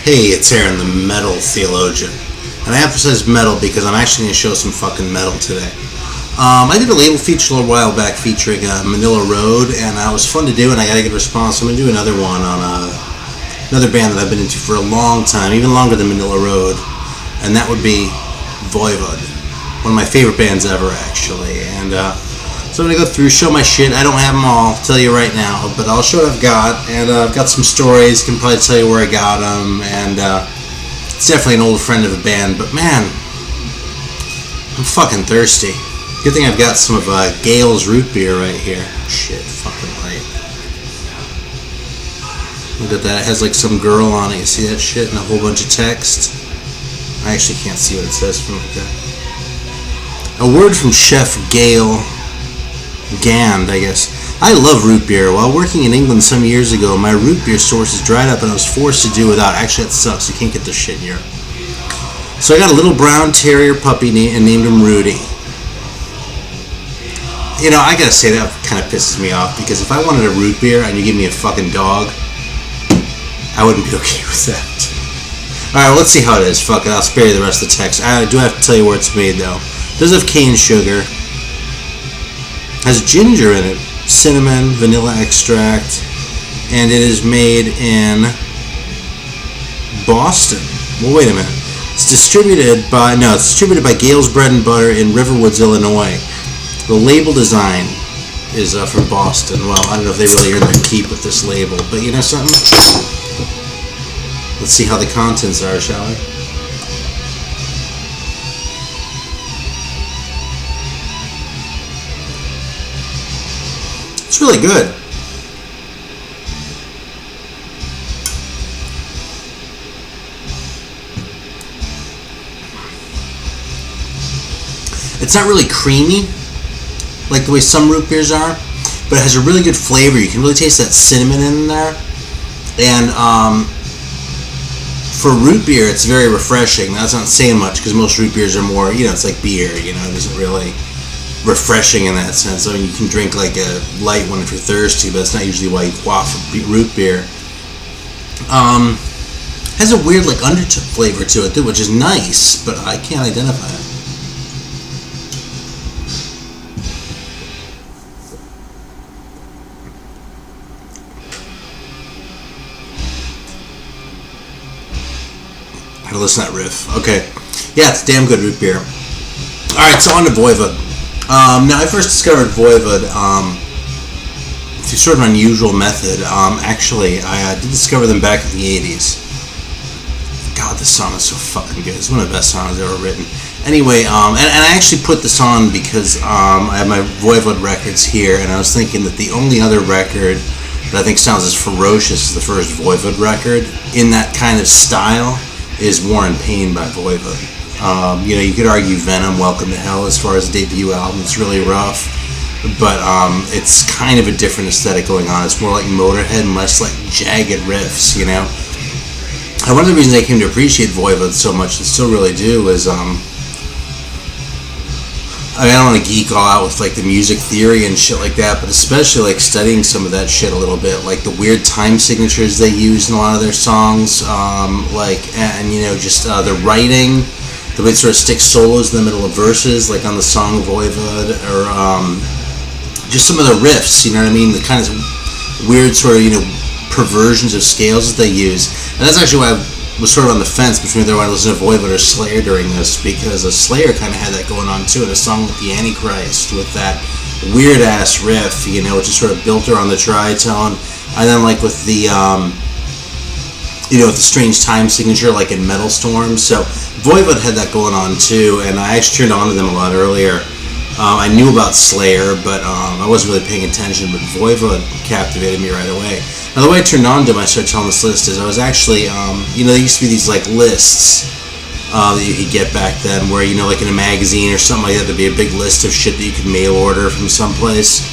Hey, it's Aaron, the metal theologian. And I emphasize metal because I'm actually going to show some fucking metal today. I did a label feature a little while back featuring Manila Road, and it was fun to do, and I got a good response. I'm going to do another one on another band that I've been into for a long time, even longer than Manila Road, and that would be Voivod. One of my favorite bands ever, actually. And so I'm going to go through, show my shit. I don't have them all, tell you right now, but I'll show what I've got, and I've got some stories, can probably tell you where I got them, and it's definitely an old friend of the band, but man, I'm fucking thirsty. Good thing I've got some of Gale's root beer right here. Shit, fucking right. Look at that, it has like some girl on it, you see that shit, and a whole bunch of text. I actually can't see what it says from like that. A word from Chef Gale Gand, I guess. I love root beer. While working in England some years ago, my root beer sources dried up and I was forced to do without. Actually, that sucks. You can't get this shit in Europe. So I got a little brown terrier puppy and named him Rudy. You know, I gotta say that kind of pisses me off because if I wanted a root beer and you give me a fucking dog, I wouldn't be okay with that. Alright, well, let's see how it is. Fuck it, I'll spare you the rest of the text. I do have to tell you where it's made, though. It does have cane sugar. Has ginger in it, cinnamon, vanilla extract, and it is made in Boston. Well, wait a minute. It's distributed by Gale's Bread and Butter in Riverwoods, Illinois. The label design is from Boston. Well, I don't know if they really earned their keep with this label, but you know something? Let's see how the contents are, shall we? It's really good. It's not really creamy like the way some root beers are, but it has a really good flavor. You can really taste that cinnamon in there. And for root beer, it's very refreshing. That's not saying much because most root beers are more, it's like beer, it isn't really refreshing in that sense. I mean, you can drink like a light one if you're thirsty, but that's not usually why you quaff root beer. Has a weird like undertone flavor to it too, which is nice, but I can't identify it. I gotta listen to that riff. Okay, yeah, it's damn good root beer. All right, so on to Voivod. Now, I first discovered Voivod through sort of an unusual method. Actually, I did discover them back in the 80s. God, this song is so fucking good. It's one of the best songs ever written. Anyway, and I actually put this on because I have my Voivod records here, and I was thinking that the only other record that I think sounds as ferocious as the first Voivod record in that kind of style is War and Pain by Voivod. You could argue Venom, Welcome to Hell, as far as a debut album. It's really rough, but it's kind of a different aesthetic going on. It's more like Motorhead and less like jagged riffs, And one of the reasons I came to appreciate Voivod so much, and still really do, is I don't want to geek all out with like the music theory and shit like that, but especially like studying some of that shit a little bit, like the weird time signatures they use in a lot of their songs, the writing, the way it sort of sticks solos in the middle of verses, like on the song Voivod, or just some of the riffs, you know what I mean? The kind of weird sort of, perversions of scales that they use. And that's actually why I was sort of on the fence between whether I wanted to listen to Voivod or Slayer during this, because Slayer kind of had that going on too, in a song with the Antichrist, with that weird-ass riff, which is sort of built around the tritone, and then like with the, with the strange time signature, like in Metal Storm. So Voivod had that going on too, and I actually turned on to them a lot earlier. I knew about Slayer, but I wasn't really paying attention, but Voivod captivated me right away. Now, the way I turned on to them, I started telling this list, is I was actually, there used to be these, like, lists that you could get back then, where, like in a magazine or something like that, there'd be a big list of shit that you could mail order from someplace.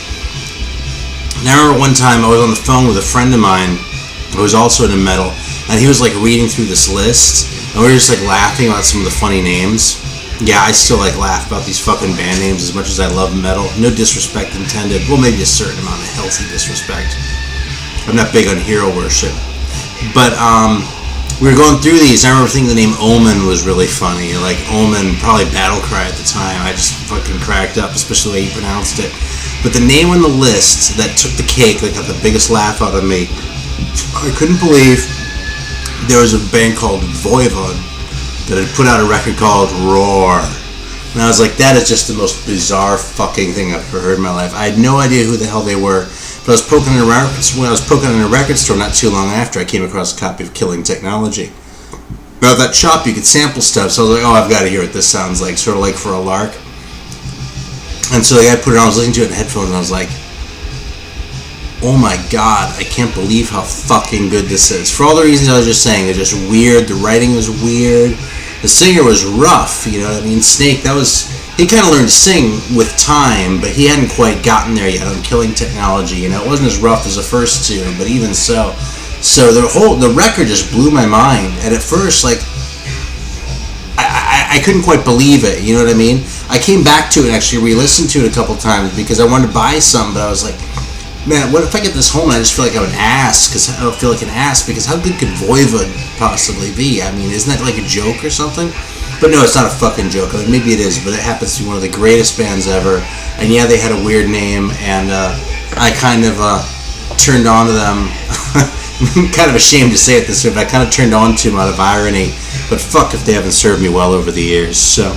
And I remember one time I was on the phone with a friend of mine who was also into metal, and he was, like, reading through this list, and we were just, like, laughing about some of the funny names. Yeah, I still, like, laugh about these fucking band names as much as I love metal. No disrespect intended. Well, maybe a certain amount of healthy disrespect. I'm not big on hero worship. But we were going through these. I remember thinking the name Omen was really funny. Like Omen, probably Battle Cry at the time. I just fucking cracked up, especially the way he pronounced it. But the name on the list that took the cake, that got the biggest laugh out of me, I couldn't believe there was a band called Voivod that had put out a record called Roar. And I was like, that is just the most bizarre fucking thing I've ever heard in my life. I had no idea who the hell they were. But when I was poking in a record store not too long after, I came across a copy of Killing Technology. Now, at that shop, you could sample stuff, so I was like, oh, I've got to hear what this sounds like, sort of like for a lark. And so the guy put it on, I was listening to it in headphones, and I was like, oh my god, I can't believe how fucking good this is. For all the reasons I was just saying, it's just weird, the writing was weird, the singer was rough, you know what I mean? Snake, he kind of learned to sing with time, but he hadn't quite gotten there yet on Killing Technology, you know? It wasn't as rough as the first two, but even so. So the record just blew my mind, and at first, like, I couldn't quite believe it, you know what I mean? I came back to it and actually re-listened to it a couple times because I wanted to buy something, but I was like, man, what if I get this home and I just feel like I'm an ass? Because I don't feel like an ass, because how good could Voivod possibly be? I mean, isn't that like a joke or something? But no, it's not a fucking joke. I mean, maybe it is, but it happens to be one of the greatest bands ever. And yeah, they had a weird name, and I kind of turned on to them. I'm kind of ashamed to say it this way, but I kind of turned on to them out of irony. But fuck if they haven't served me well over the years. So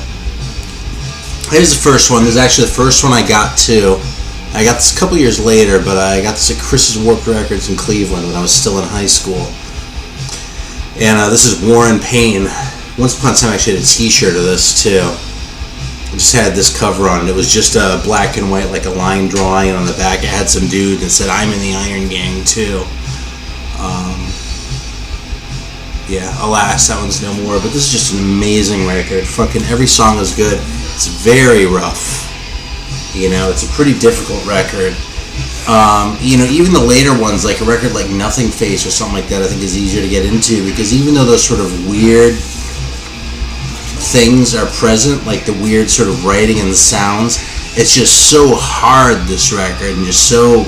here's the first one. This is actually the first one I got to. I got this a couple years later, but I got this at Chris's Warped Records in Cleveland when I was still in high school. And this is War and Pain. Once upon a time I actually had a t-shirt of this too. I just had this cover on it. It was just black and white, like a line drawing, and on the back it had some dude that said, I'm in the Iron Gang too. Yeah, alas, that one's no more, but this is just an amazing record. Fucking every song is good. It's very rough. You know, it's a pretty difficult record. You know, even the later ones, like a record like Nothing Face or something like that, I think is easier to get into, because even though those sort of weird things are present, like the weird sort of writing and the sounds, it's just so hard, this record, and just so,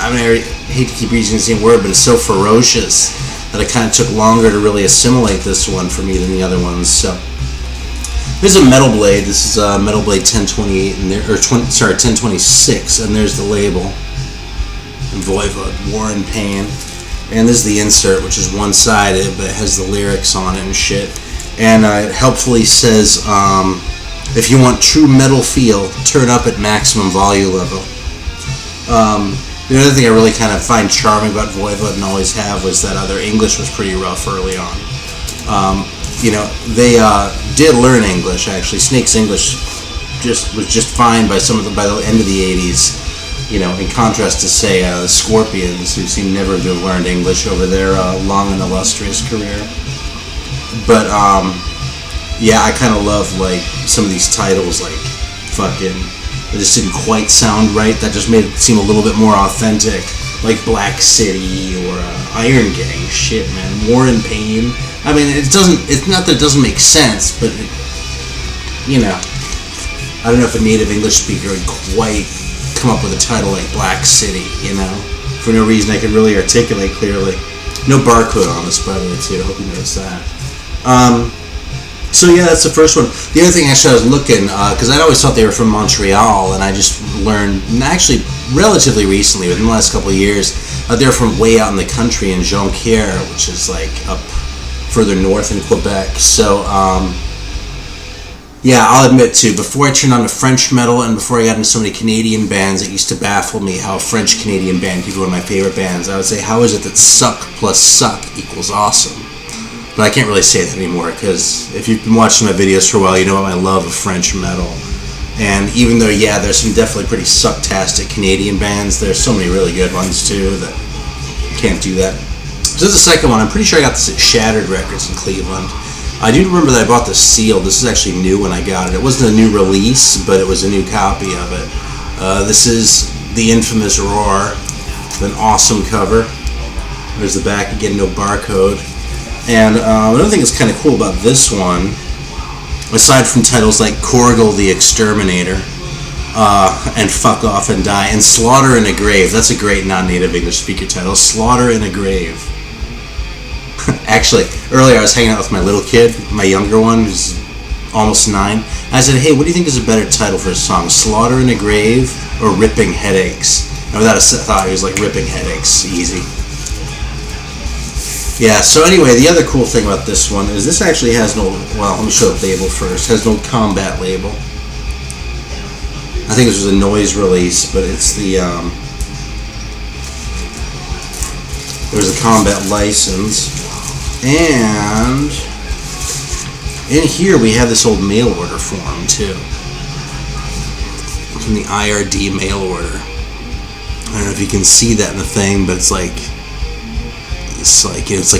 I mean, I hate to keep using the same word, but it's so ferocious that it kind of took longer to really assimilate this one for me than the other ones. So here's a Metal Blade. This is Metal Blade 1028, and 1026, and there's the label. And Voivod, War and Pain. And this is the insert, which is one-sided, but it has the lyrics on it and shit. And it helpfully says, if you want true metal feel, turn up at maximum volume level. The other thing I really kind of find charming about Voivod and always have was that their English was pretty rough early on. You know, they did learn English, actually. Snake's English was just fine by the end of the 80s. You know, in contrast to, say, the Scorpions, who seem never to have learned English over their long and illustrious career. But, yeah, I kind of love, like, some of these titles, like, fucking, they just didn't quite sound right. That just made it seem a little bit more authentic. Like Black City or Iron Gang. Shit, man. War and Pain. I mean, it's not that it doesn't make sense, but, you know, I don't know if a native English speaker would quite come up with a title like Black City, you know, for no reason I can really articulate clearly. No barcode on this, by the way, too. I hope you noticed that. So yeah, that's the first one. The other thing, actually, I was looking, because I'd always thought they were from Montreal, and I just learned, actually, relatively recently, within the last couple of years, they're from way out in the country in Jonquière, which is like up further north in Quebec. So, yeah, I'll admit too, before I turned on to French metal and before I got into so many Canadian bands, it used to baffle me how a French-Canadian band could be one of my favorite bands. I would say, how is it that suck plus suck equals awesome? But I can't really say that anymore, because if you've been watching my videos for a while, you know my love of French metal. And even though, yeah, there's some definitely pretty sucktastic Canadian bands, there's so many really good ones too that can't do that. So this is the second one. I'm pretty sure I got this at Shattered Records in Cleveland. I do remember that I bought the seal. This is actually new when I got it. It wasn't a new release, but it was a new copy of it. This is the infamous Roar, with an awesome cover. There's the back again, no barcode. And another thing that's kind of cool about this one, aside from titles like Korgel the Exterminator, and Fuck Off and Die, and Slaughter in a Grave. That's a great non-native English speaker title. Slaughter in a Grave. Actually, earlier I was hanging out with my little kid, my younger one, who's almost 9. I said, hey, what do you think is a better title for a song? Slaughter in a Grave or Ripping Headaches? And without a thought, he was like, Ripping Headaches, easy. Yeah, so anyway, the other cool thing about this one is this actually has no, well, let me show the label first. It has no combat label. I think this was a noise release, but it's the, there's a combat license. And in here we have this old mail order form too. From the IRD mail order. I don't know if you can see that in the thing, but it's like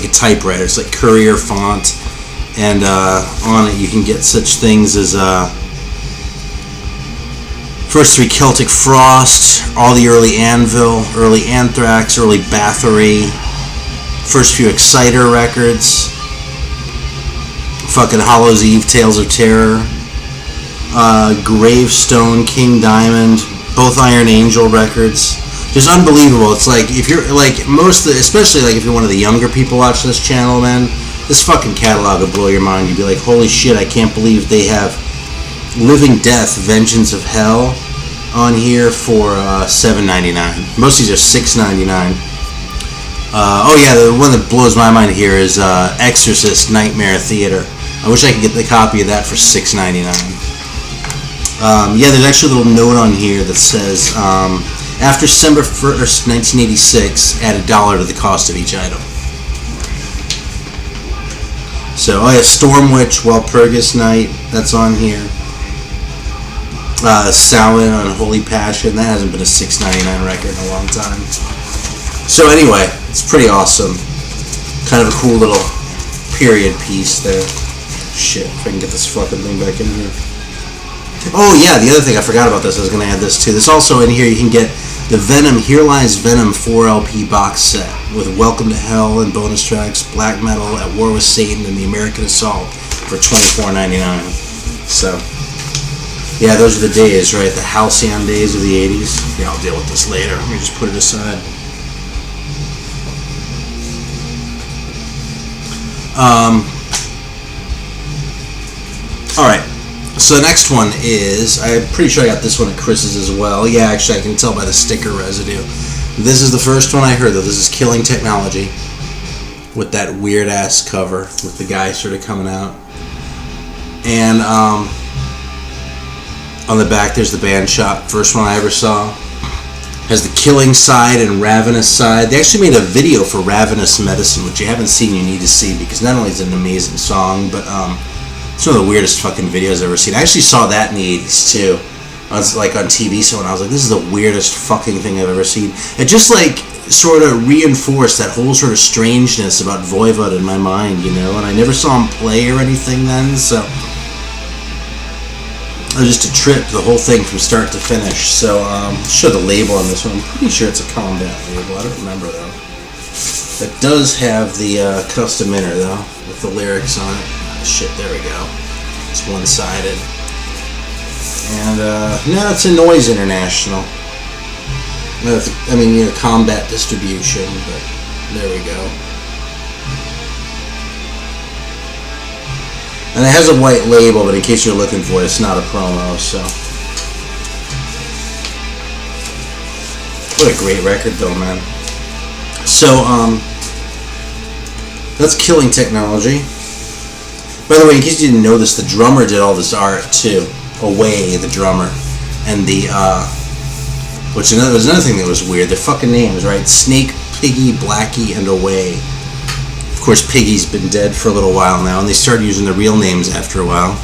a typewriter. It's like Courier font, and on it you can get such things as first 3 Celtic Frost, all the early Anvil, early Anthrax, early Bathory, first few Exciter records, fucking Hollow's Eve, Tales of Terror, Gravestone, King Diamond, both Iron Angel records. Just unbelievable. It's like, if you're like especially like if you're one of the younger people watching this channel, man, this fucking catalog will blow your mind. You'd be like, holy shit, I can't believe they have Living Death, Vengeance of Hell on here for $7.99. Most of these are $6.99. Oh yeah, the one that blows my mind here is Exorcist Nightmare Theater. I wish I could get the copy of that for $6.99. Yeah, there's actually a little note on here that says, after December 1st, 1986, add $1 to the cost of each item. So, oh yeah, Storm Witch, Walpurgis Night, that's on here. Samhain on Holy Passion, that hasn't been a $6.99 record in a long time. So anyway, it's pretty awesome. Kind of a cool little period piece there. Shit, if I can get this fucking thing back in here. Oh yeah, the other thing I forgot about this, I was going to add this too. This also in here, you can get the Venom, Here Lies Venom 4LP box set with Welcome to Hell and bonus tracks, Black Metal, At War with Satan, and The American Assault for $24.99. So, yeah, those are the days, right? The halcyon days of the 80s. Yeah, I'll deal with this later. Let me just put it aside. Alright, so the next one is, I'm pretty sure I got this one at Chris's as well. Yeah, actually I can tell by the sticker residue. This is the first one I heard though. This is Killing Technology with that weird ass cover with the guy sort of coming out. And on the back there's the band shot, first one I ever saw. Has the Killing side and Ravenous side. They actually made a video for Ravenous Medicine, which you haven't seen, you need to see, because not only is it an amazing song, but it's one of the weirdest fucking videos I've ever seen. I actually saw that in the 80s too. I was like on TV, so when I was like, this is the weirdest fucking thing I've ever seen. It just like sort of reinforced that whole sort of strangeness about Voivod in my mind, you know, and I never saw him play or anything then, so it was just a trip, the whole thing from start to finish. So, show the label on this one. I'm pretty sure it's a combat label. I don't remember though. It does have the custom inner though, with the lyrics on it. Shit, there we go. It's one-sided. And, no, it's a Noise International. I mean, you know, combat distribution, but there we go. And it has a white label, but in case you're looking for it, it's not a promo, so. What a great record, though, man. So, that's Killing Technology. By the way, in case you didn't know this, the drummer did all this art, too. Away, the drummer. And the, which was another thing that was weird. Their fucking names, right? Snake, Piggy, Blacky, and Away. Of course, Piggy's been dead for a little while now, and they started using their real names after a while.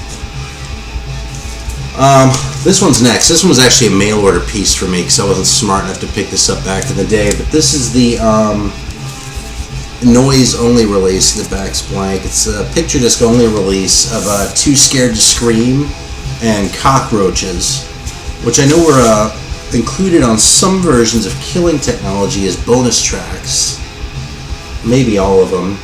This one's next. This one was actually a mail order piece for me, because I wasn't smart enough to pick this up back in the day. But this is the noise-only release. The back's blank. It's a picture disc-only release of Too Scared to Scream and Cockroaches, which I know were included on some versions of Killing Technology as bonus tracks. Maybe all of them.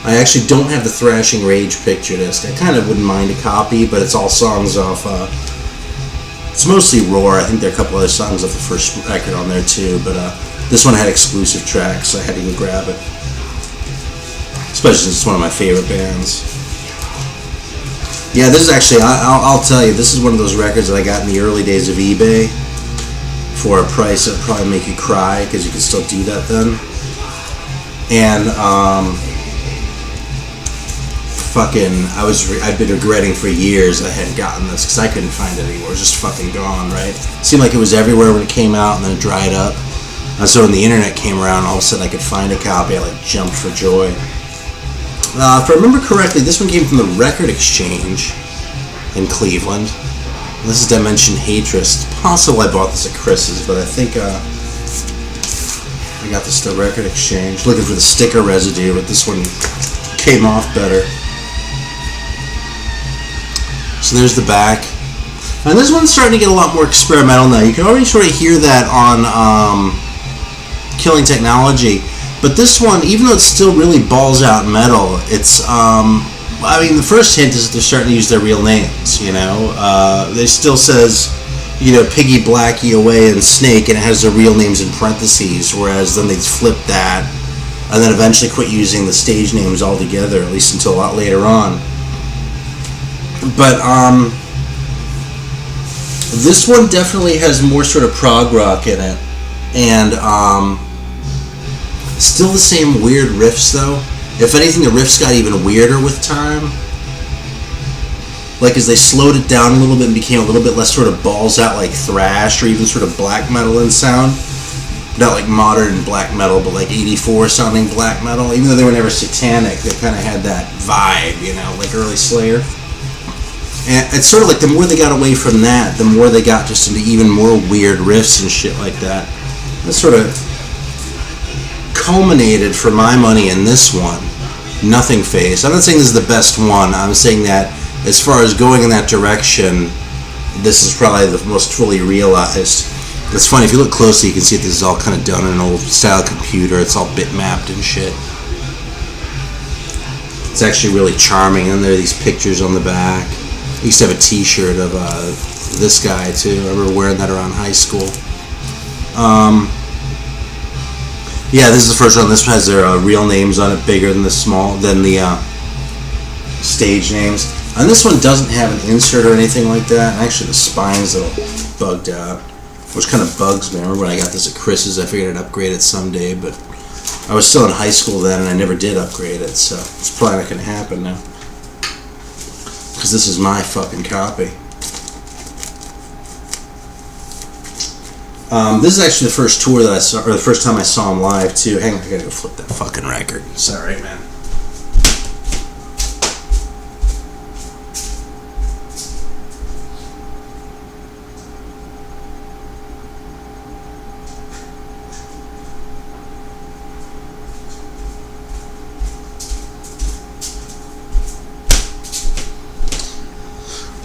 I actually don't have the Thrashing Rage picture disc. I kind of wouldn't mind a copy, but it's all songs off, it's mostly Roar. I think there are a couple other songs off the first record on there too, but this one had exclusive tracks, so I had to go grab it. especially since it's one of my favorite bands. Yeah, this is actually, I'll tell you, this is one of those records that I got in the early days of eBay for a price that would probably make you cry, because you can still do that then. And I've been regretting for years I hadn't gotten this, because I couldn't find it anymore. It was just fucking gone, right? It seemed like it was everywhere when it came out, and then it dried up. And so when the internet came around, all of a sudden I could find a copy. I like jumped for joy. If I remember correctly, this one came from the Record Exchange in Cleveland. This is Dimension Hatred. It's possible I bought this at Chris's, but I think I got this at the Record Exchange. Looking for the sticker residue, but this one came off better. So there's the back. And this one's starting to get a lot more experimental now. You can already sort of hear that on Killing Technology. But this one, even though it's still really balls out metal, it's, I mean, the first hint is that they're starting to use their real names, you know? It still says, you know, Piggy, Blacky, Away, and Snake, and it has their real names in parentheses, whereas then they'd flip that, and then eventually quit using the stage names altogether, at least until a lot later on. But, this one definitely has more sort of prog rock in it, and, still the same weird riffs, though. If anything, the riffs got even weirder with time. Like, as they slowed it down a little bit and became a little bit less sort of balls out like thrash, or even sort of black metal in sound. Not like modern black metal, but like 84 sounding black metal. Even though they were never satanic, they kind of had that vibe, you know, like early Slayer. And it's sort of like the more they got away from that, the more they got just into even more weird riffs and shit like that. That sort of culminated, for my money, in this one, Nothing Face. I'm not saying this is the best one. I'm saying that as far as going in that direction, this is probably the most fully realized. It's funny, if you look closely, you can see that this is all kind of done in an old style computer. It's all bitmapped and shit. It's actually really charming, and there are these pictures on the back. I used to have a t-shirt of this guy too. I remember wearing that around high school. Yeah, this is the first one. This one has their real names on it, bigger than the stage names. And this one doesn't have an insert or anything like that. Actually, the spine's a little bugged out, which kind of bugs me. I remember when I got this at Chris's, I figured I'd upgrade it someday, but I was still in high school then, and I never did upgrade it, so it's probably not going to happen now. Because this is my fucking copy. This is actually the first tour that I saw, or the first time I saw him live too. Hang on, I gotta go flip that fucking record. Sorry, man.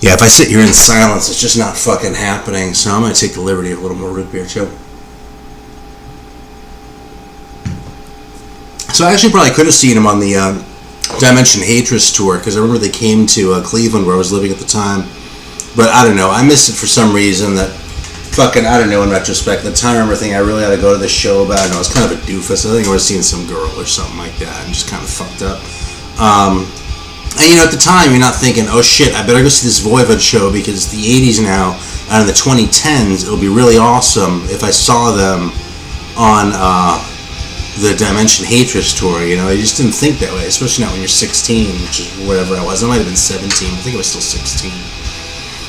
Yeah, if I sit here in silence, it's just not fucking happening, so I'm going to take the liberty of a little more root beer, too. So I actually probably could have seen him on the Dimension Hatred tour, because I remember they came to Cleveland, where I was living at the time. But I don't know, I missed it for some reason that fucking, I don't know, in retrospect, at the time I remember thinking I really ought to go to this show, but I don't know, I was kind of a doofus. I think I was seeing some girl or something like that, and just kind of fucked up. And you know, at the time, you're not thinking, oh shit, I better go see this Voivod show, because the 80s now, and in the 2010s, it'll be really awesome if I saw them on the Dimension Hatred tour, you know. I just didn't think that way, especially not when you're 16, which is whatever I was. I might have been 17, I think I was still 16.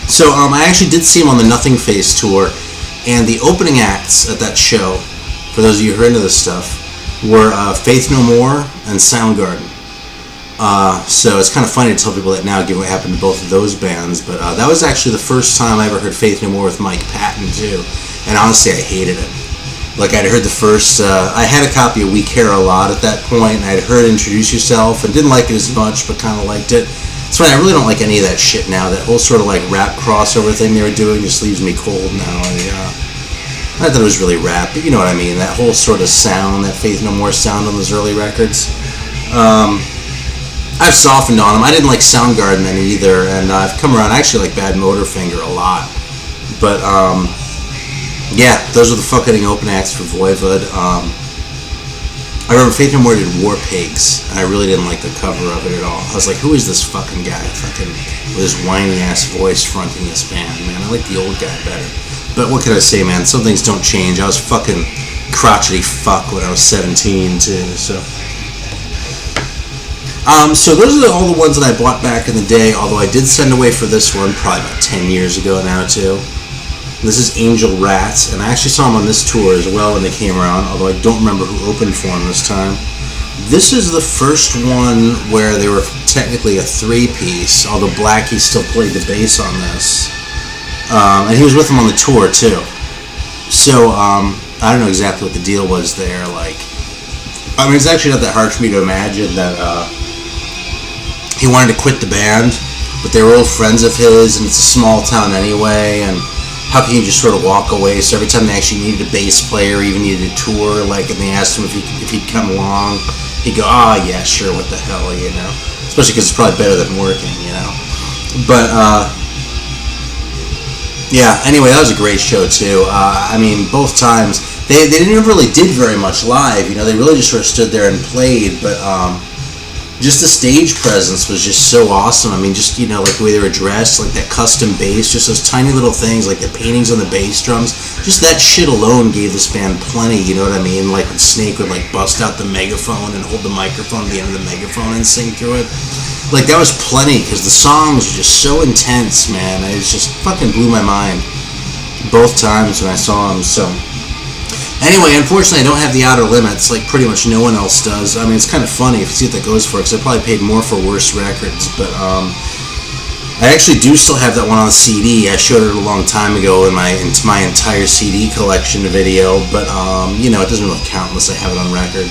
So I actually did see him on the Nothing Face tour, and the opening acts at that show, for those of you who are into this stuff, were Faith No More and Soundgarden. So it's kind of funny to tell people that now, given what happened to both of those bands, but that was actually the first time I ever heard Faith No More with Mike Patton too, and honestly I hated it. Like, I'd heard the first, I had a copy of We Care a Lot at that point, and I'd heard Introduce Yourself, and didn't like it as much, but kind of liked it. It's funny, I really don't like any of that shit now. That whole sort of like rap crossover thing they were doing just leaves me cold now. Not that it was really rap, but you know what I mean, that whole sort of sound, that Faith No More sound on those early records. I've softened on them. I didn't like Soundgarden then either, and I've come around. I actually like Bad Motorfinger a lot. But, yeah, those are the fucking open acts for Voivod. I remember Faith No More did War Pigs, and I really didn't like the cover of it at all. I was like, who is this fucking guy fucking with his whiny-ass voice fronting this band, man? I like the old guy better. But what can I say, man? Some things don't change. I was fucking crotchety fuck when I was 17, too, so... So those are all the ones that I bought back in the day, although I did send away for this one probably about 10 years ago now, too. This is Angel Rats, and I actually saw them on this tour as well when they came around, although I don't remember who opened for them this time. This is the first one where they were technically a three-piece, although Blacky still played the bass on this. And he was with them on the tour, too. So, I don't know exactly what the deal was there. Like, I mean, it's actually not that hard for me to imagine that he wanted to quit the band, but they were old friends of his, and it's a small town anyway, and how can you just sort of walk away? So every time they actually needed a bass player, even needed a tour, like, and they asked him if he'd come along, he'd go, yeah, sure, what the hell, you know? Especially because it's probably better than working, you know? But, yeah, anyway, that was a great show, too. I mean, both times, they didn't really did very much live, you know? They really just sort of stood there and played, but, just the stage presence was just so awesome. I mean, just, you know, like the way they were dressed, like that custom bass, just those tiny little things, like the paintings on the bass drums. Just that shit alone gave this band plenty, you know what I mean? Like when Snake would like bust out the megaphone and hold the microphone at the end of the megaphone and sing through it. Like that was plenty, because the songs were just so intense, man. It just fucking blew my mind both times when I saw them, so... Anyway, unfortunately, I don't have the Outer Limits, like pretty much no one else does. I mean, it's kind of funny if you see what that goes for, because I probably paid more for worse records, but I actually do still have that one on CD. I showed it a long time ago in my entire CD collection video, but, you know, it doesn't really count unless I have it on record.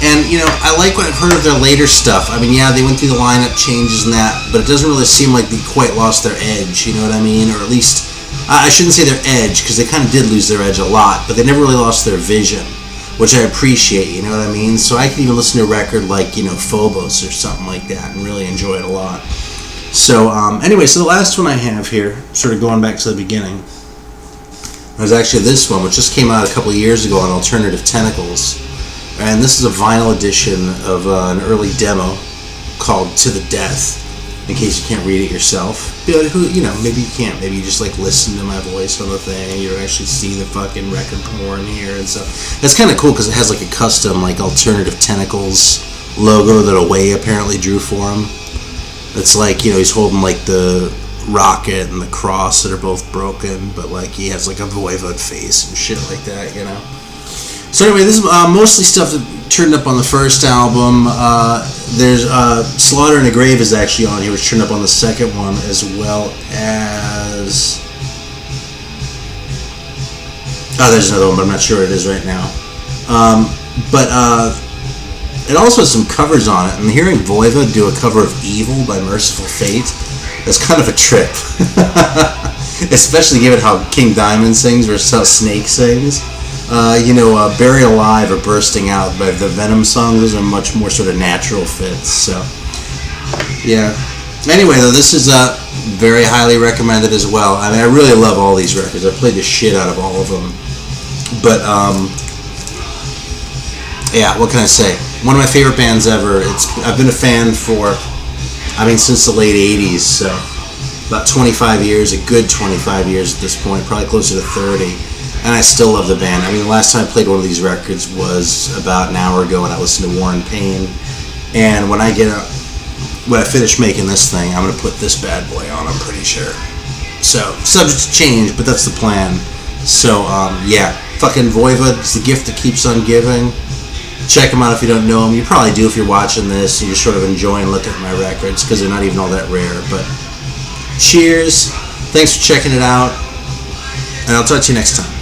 And, you know, I like what I've heard of their later stuff. I mean, yeah, they went through the lineup changes and that, but it doesn't really seem like they quite lost their edge, you know what I mean? Or at least... I shouldn't say their edge, because they kind of did lose their edge a lot, but they never really lost their vision, which I appreciate, you know what I mean? So I could even listen to a record like, you know, Phobos or something like that and really enjoy it a lot. So, anyway, so the last one I have here, sort of going back to the beginning, was actually this one, which just came out a couple of years ago on Alternative Tentacles. And this is a vinyl edition of an early demo called To the Death. In case you can't read it yourself. But who, you know, maybe you can't. Maybe you just like listen to my voice on the thing. You don't actually see the fucking record porn here and stuff. That's kind of cool because it has like a custom like Alternative Tentacles logo that Away apparently drew for him. It's like, you know, he's holding like the rocket and the cross that are both broken, but like he has like a Voivod face and shit like that, you know. So anyway, this is mostly stuff that turned up on the first album. There's Slaughter in a Grave is actually on here, which turned up on the second one, as well as... Oh, there's another one, but I'm not sure what it is right now. But it also has some covers on it. I'm hearing Voivod do a cover of Evil by Merciful Fate. That's kind of a trip. Especially given how King Diamond sings versus how Snake sings. You know, Buried Alive or Bursting Out by the Venom song, those are much more sort of natural fits, so, yeah. Anyway, though, this is very highly recommended as well. I mean, I really love all these records. I played the shit out of all of them. But, yeah, what can I say? One of my favorite bands ever. I've been a fan for, I mean, since the late 80s, so about 25 years, a good 25 years at this point, probably closer to 30. And I still love the band. I mean, the last time I played one of these records was about an hour ago, and I listened to War and Pain. And when I finish making this thing, I'm going to put this bad boy on, I'm pretty sure. So, subject to change, but that's the plan. So, yeah, fucking Voivod is the gift that keeps on giving. Check them out if you don't know them. You probably do if you're watching this, and you're sort of enjoying looking at my records, because they're not even all that rare. But cheers. Thanks for checking it out. And I'll talk to you next time.